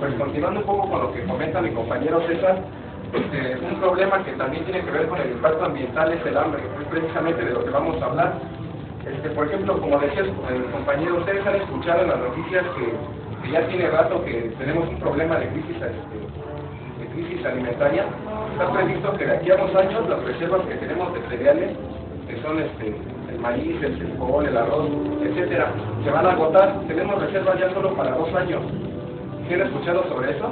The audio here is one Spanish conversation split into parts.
pues continuando un poco con lo que comenta mi compañero César, un problema que también tiene que ver con el impacto ambiental es el hambre, es precisamente de lo que vamos a hablar. Por ejemplo, como decía el compañero César, escucharon las noticias que ya tiene rato que tenemos un problema de crisis alimentaria. Está previsto que de aquí a 2 años las reservas que tenemos de cereales, que son el maíz, el frijol, el arroz, etcétera, se van a agotar. Tenemos reservas ya solo para 2 años. ¿Quién ha escuchado sobre eso?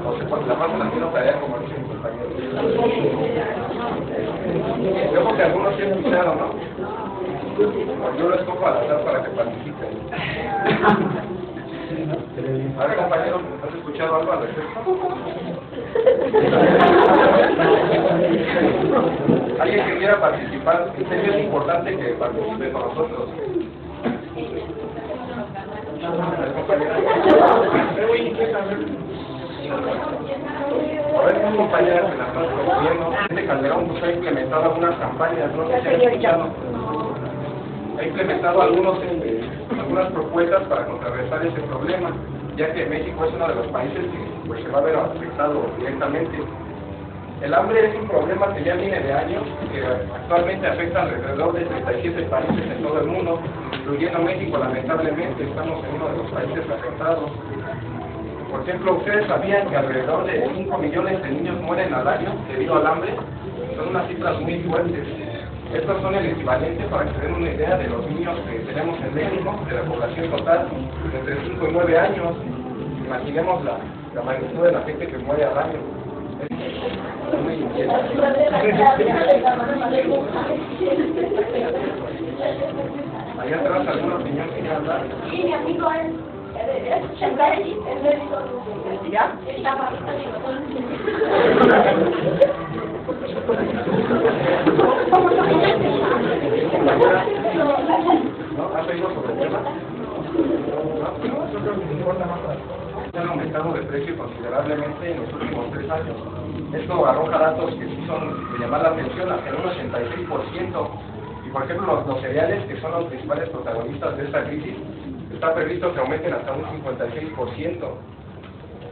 O se la pasan haciendo tarea, como dice mi compañero. Creo que algunos sí han escuchado, ¿no? Pues yo lo escojo al azar para que participen. A ver, compañero, ¿has escuchado algo al respecto? ¿Alguien que quiera participar? En serio es importante que participe con nosotros. A ver, compañero. A ver, compañeras que la están promoviendo. Calderón pues, ha implementado algunas campañas, no sé si han escuchado. Ha implementado algunas propuestas para contrarrestar ese problema, ya que México es uno de los países que pues, se va a ver afectado directamente. El hambre es un problema que ya viene de años, que actualmente afecta alrededor de 37 países en todo el mundo, incluyendo México. Lamentablemente estamos en uno de los países afectados. Por ejemplo, ¿ustedes sabían que alrededor de 5 millones de niños mueren al año debido al hambre? Son unas cifras muy fuertes. Estos son el equivalente, para que se den una idea, de los niños que tenemos en México, de la población total, entre 5 y 9 años. Imaginemos la magnitud de la gente que muere al año. Es muy inquietante. Allá atrás algunos niños quieren hablar. Sí, mi amigo es Shangari, el médico. ¿Ya? Está ¿No? ¿Has oído sobre el tema? Han aumentado de precio considerablemente en los últimos 3 años. Esto arroja datos que sí son de llamar la atención, hasta un 86%. Y por ejemplo, los cereales, que son los principales protagonistas de esta crisis, está previsto que aumenten hasta un 56%.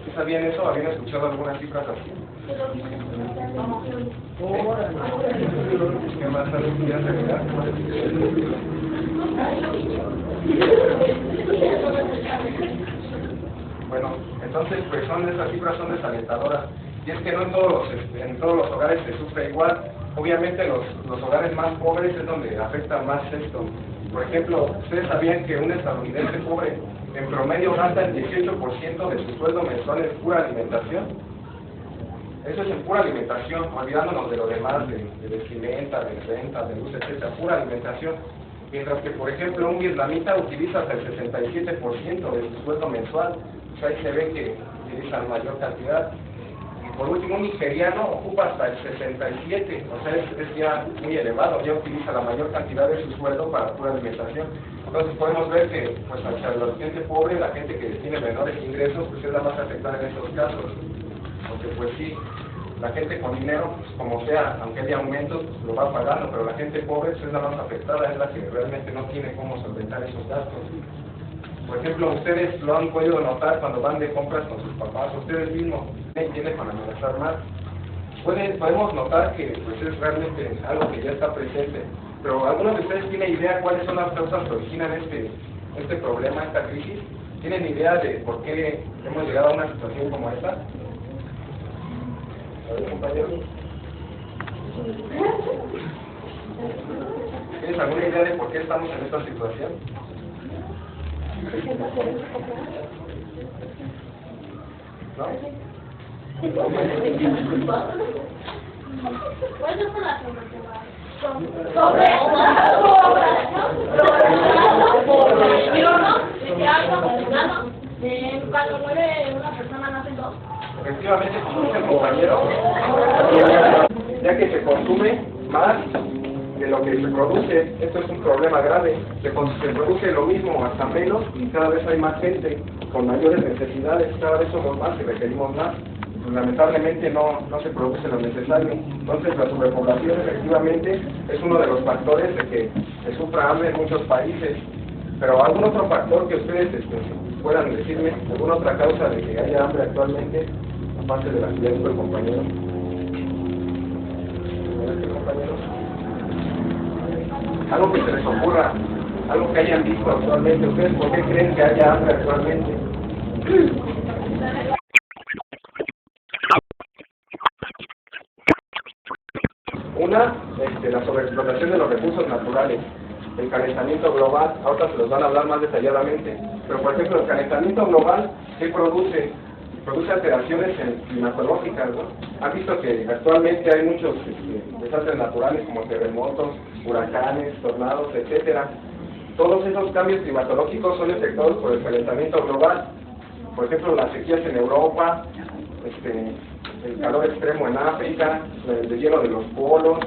¿Sí sabían eso? ¿Habían escuchado algunas cifras así? ¿Qué más saben? ¿Ya Bueno, entonces pues esas cifras son desalentadoras. Y es que no en todos los hogares se sufre igual. Obviamente los hogares más pobres es donde afecta más esto. Por ejemplo, ¿ustedes sabían que un estadounidense pobre en promedio gasta el 18% de su sueldo mensual en pura alimentación? Eso es en pura alimentación, olvidándonos de lo demás, de vestimenta, de renta, de luz, etcétera, pura alimentación. Mientras que, por ejemplo, un vietnamita utiliza hasta el 67% de su sueldo mensual. Pues ahí se ve que utilizan mayor cantidad. Y por último, un nigeriano ocupa hasta el 67%, o sea, es ya muy elevado, ya utiliza la mayor cantidad de su sueldo para pura alimentación. Entonces podemos ver que pues hacia la gente pobre, la gente que tiene menores ingresos, pues es la más afectada en estos casos. Porque pues sí, la gente con dinero, pues como sea, aunque haya aumentos, pues lo va pagando, pero la gente pobre pues, es la más afectada, es la que realmente no tiene cómo solventar esos gastos. Por ejemplo, ustedes lo han podido notar cuando van de compras con sus papás, ustedes mismos tienen para amenazar más. Podemos notar que pues, es realmente algo que ya está presente, pero ¿algunos de ustedes tienen idea cuáles son las causas que originan este problema, esta crisis? ¿Tienen idea de por qué hemos llegado a una situación como esta? A ver, compañeros. ¿Tienes alguna idea de por qué estamos en esta situación? ¿No? Cuando muere una persona nacen 2. Efectivamente, como dice el compañero, ya que se consume más de lo que se produce, esto es un problema grave. Se produce lo mismo, hasta menos, y cada vez hay más gente con mayores necesidades, cada vez somos más y requerimos más. Pues, lamentablemente no se produce lo necesario. Entonces la sobrepoblación efectivamente es uno de los factores de que se sufra hambre en muchos países. Pero algún otro factor que ustedes puedan decirme alguna otra causa de que haya hambre actualmente, aparte de la que ya dijo el compañero. Compañeros, algo que se les ocurra, algo que hayan visto actualmente. ¿Ustedes por qué creen que haya hambre actualmente? Una, la sobreexplotación de los recursos naturales, el calentamiento global. Ahorita se los van a hablar más detalladamente, pero por ejemplo el calentamiento global, ¿qué produce? Produce alteraciones climatológicas, ¿no? Han visto que actualmente hay muchos desastres naturales como terremotos, huracanes, tornados, etcétera. Todos esos cambios climatológicos son afectados por el calentamiento global. Por ejemplo, las sequías en Europa, el calor extremo en África, el deshielo de los polos,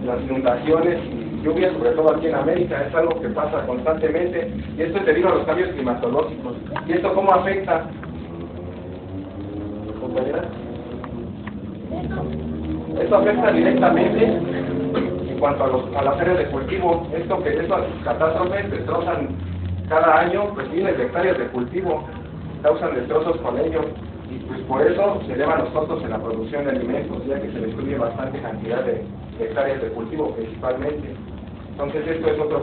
las inundaciones y lluvias, sobre todo aquí en América, es algo que pasa constantemente, y esto es debido a los cambios climatológicos. ¿Y esto cómo afecta? ¿Compañera? Esto afecta directamente en cuanto a las áreas de cultivo. Estas catástrofes destrozan cada año pues miles de hectáreas de cultivo, causan destrozos con ellos, y pues por eso se elevan los costos en la producción de alimentos, ya que se destruye bastante cantidad de hectáreas de cultivo principalmente. Entonces esto es otro